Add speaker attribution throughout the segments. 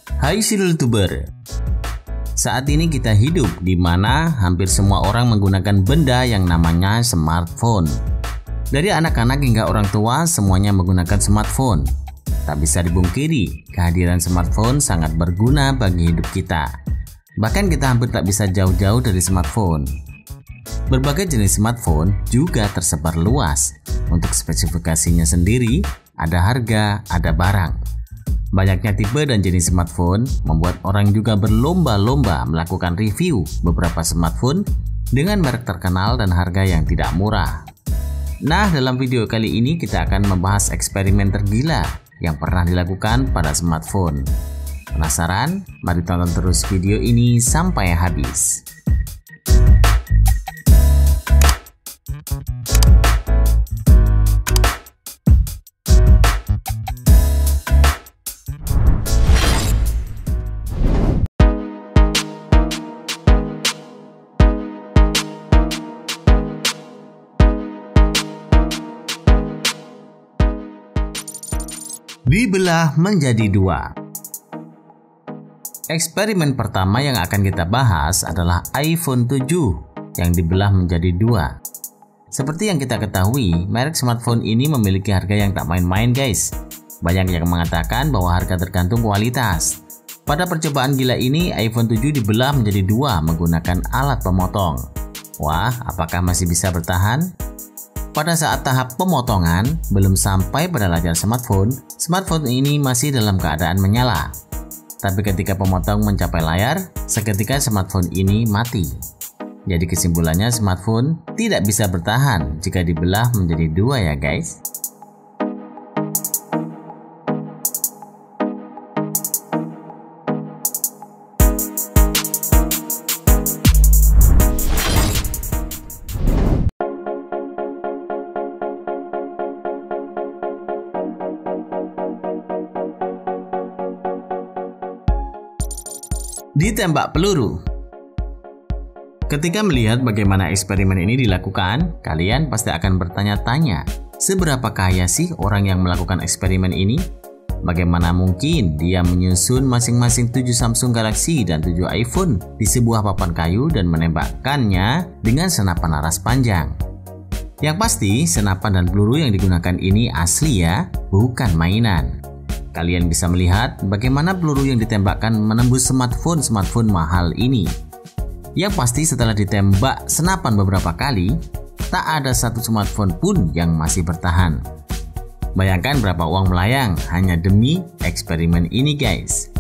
Speaker 1: Hai YouTuber, saat ini kita hidup di mana hampir semua orang menggunakan benda yang namanya smartphone. Dari anak-anak hingga orang tua semuanya menggunakan smartphone. Tak bisa dipungkiri, kehadiran smartphone sangat berguna bagi hidup kita. Bahkan kita hampir tak bisa jauh-jauh dari smartphone. Berbagai jenis smartphone juga tersebar luas. Untuk spesifikasinya sendiri, ada harga, ada barang. Banyaknya tipe dan jenis smartphone membuat orang juga berlomba-lomba melakukan review beberapa smartphone dengan merek terkenal dan harga yang tidak murah. Nah, dalam video kali ini kita akan membahas eksperimen tergila yang pernah dilakukan pada smartphone. Penasaran? Mari tonton terus video ini sampai habis. Dibelah menjadi dua. Eksperimen pertama yang akan kita bahas adalah iPhone 7 yang dibelah menjadi dua. Seperti yang kita ketahui, merek smartphone ini memiliki harga yang tak main-main guys. Banyak yang mengatakan bahwa harga tergantung kualitas. Pada percobaan gila ini, iPhone 7 dibelah menjadi dua menggunakan alat pemotong. Wah, apakah masih bisa bertahan? Pada saat tahap pemotongan, belum sampai pada layar smartphone ini masih dalam keadaan menyala. Tapi ketika pemotong mencapai layar, seketika smartphone ini mati. Jadi kesimpulannya smartphone tidak bisa bertahan jika dibelah menjadi dua ya guys. Ditembak peluru. Ketika melihat bagaimana eksperimen ini dilakukan, kalian pasti akan bertanya-tanya, seberapa kaya sih orang yang melakukan eksperimen ini? Bagaimana mungkin dia menyusun masing-masing 7 Samsung Galaxy dan 7 iPhone di sebuah papan kayu dan menembakkannya dengan senapan laras panjang? Yang pasti, senapan dan peluru yang digunakan ini asli ya, bukan mainan. Kalian bisa melihat bagaimana peluru yang ditembakkan menembus smartphone mahal ini. Yang pasti setelah ditembak senapan beberapa kali, tak ada satu smartphone pun yang masih bertahan. Bayangkan berapa uang melayang hanya demi eksperimen ini guys.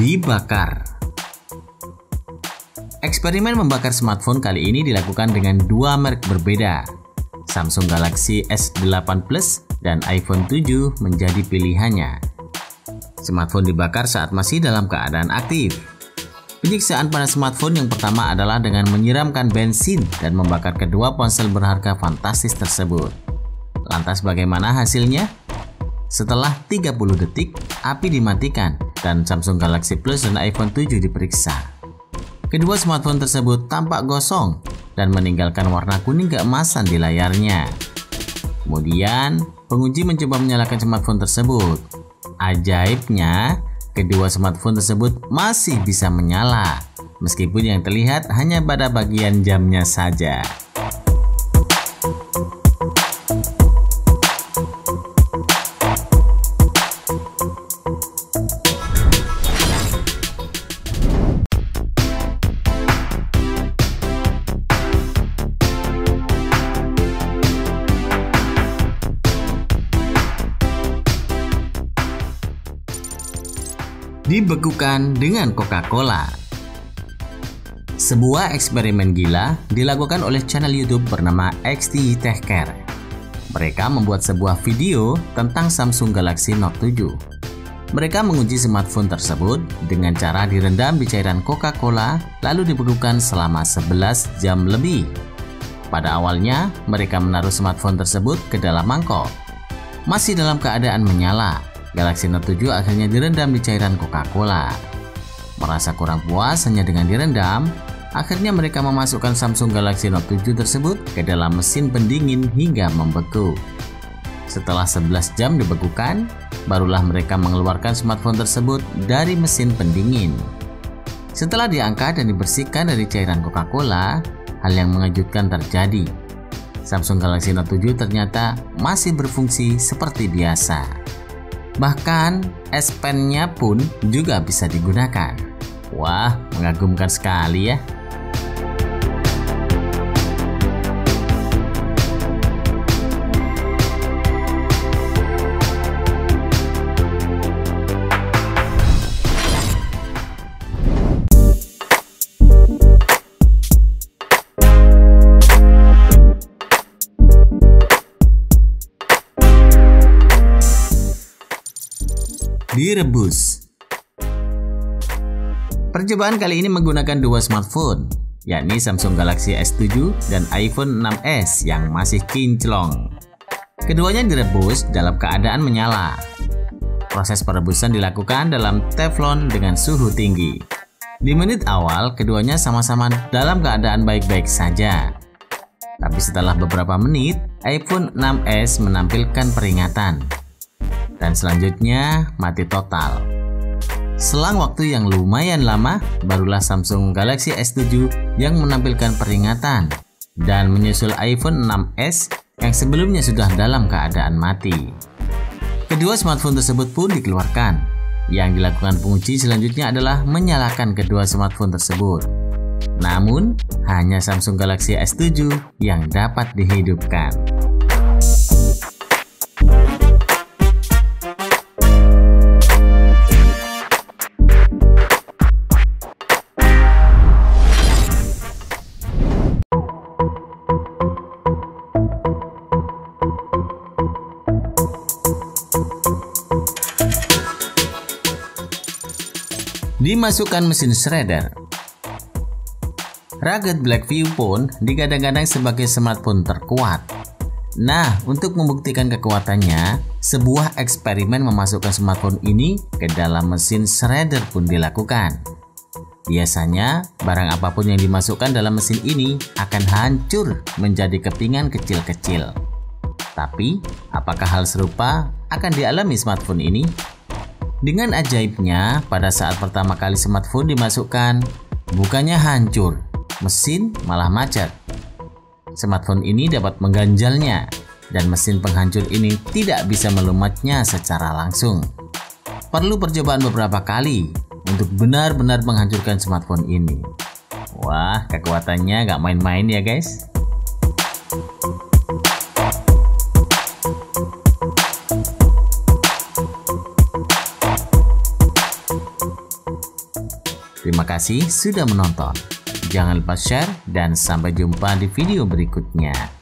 Speaker 1: Dibakar. Eksperimen membakar smartphone kali ini dilakukan dengan dua merek berbeda. Samsung Galaxy S8 Plus dan iPhone 7 menjadi pilihannya. Smartphone dibakar saat masih dalam keadaan aktif. Penyiksaan pada smartphone yang pertama adalah dengan menyiramkan bensin dan membakar kedua ponsel berharga fantastis tersebut. Lantas bagaimana hasilnya? Setelah 30 detik, api dimatikan dan Samsung Galaxy Plus dan iPhone 7 diperiksa. Kedua smartphone tersebut tampak gosong dan meninggalkan warna kuning keemasan di layarnya. Kemudian, penguji mencoba menyalakan smartphone tersebut. Ajaibnya, kedua smartphone tersebut masih bisa menyala, meskipun yang terlihat hanya pada bagian jamnya saja. Dibekukan dengan Coca-Cola. Sebuah eksperimen gila dilakukan oleh channel YouTube bernama XT Tech Care. Mereka membuat sebuah video tentang Samsung Galaxy Note 7. Mereka menguji smartphone tersebut dengan cara direndam di cairan Coca-Cola lalu dibekukan selama 11 jam lebih. Pada awalnya, mereka menaruh smartphone tersebut ke dalam mangkok. Masih dalam keadaan menyala, Galaxy Note 7 akhirnya direndam di cairan Coca-Cola. Merasa kurang puas hanya dengan direndam, akhirnya mereka memasukkan Samsung Galaxy Note 7 tersebut ke dalam mesin pendingin hingga membeku. Setelah 11 jam dibekukan, barulah mereka mengeluarkan smartphone tersebut dari mesin pendingin. Setelah diangkat dan dibersihkan dari cairan Coca-Cola, hal yang mengejutkan terjadi. Samsung Galaxy Note 7 ternyata masih berfungsi seperti biasa. Bahkan, S Pen-nya pun juga bisa digunakan. Wah, mengagumkan sekali ya. Direbus. Percobaan kali ini menggunakan dua smartphone, yakni Samsung Galaxy S7 dan iPhone 6s yang masih kinclong. Keduanya direbus dalam keadaan menyala. Proses perebusan dilakukan dalam teflon dengan suhu tinggi. Di menit awal, keduanya sama-sama dalam keadaan baik-baik saja. Tapi setelah beberapa menit, iPhone 6s menampilkan peringatan. Dan selanjutnya mati total. Selang waktu yang lumayan lama, barulah Samsung Galaxy S7 yang menampilkan peringatan dan menyusul iPhone 6s yang sebelumnya sudah dalam keadaan mati. Kedua smartphone tersebut pun dikeluarkan. Yang dilakukan penguji selanjutnya adalah menyalakan kedua smartphone tersebut. Namun, hanya Samsung Galaxy S7 yang dapat dihidupkan. Dimasukkan mesin shredder. Rugged Blackview pun digadang-gadang sebagai smartphone terkuat. Nah, untuk membuktikan kekuatannya, sebuah eksperimen memasukkan smartphone ini ke dalam mesin shredder pun dilakukan. Biasanya, barang apapun yang dimasukkan dalam mesin ini akan hancur menjadi kepingan kecil-kecil. Tapi, apakah hal serupa akan dialami smartphone ini? Dengan ajaibnya, pada saat pertama kali smartphone dimasukkan, bukannya hancur, mesin malah macet. Smartphone ini dapat mengganjalnya, dan mesin penghancur ini tidak bisa melumatnya secara langsung. Perlu percobaan beberapa kali untuk benar-benar menghancurkan smartphone ini. Wah, kekuatannya gak main-main ya guys. Terima kasih sudah menonton. Jangan lupa share dan sampai jumpa di video berikutnya.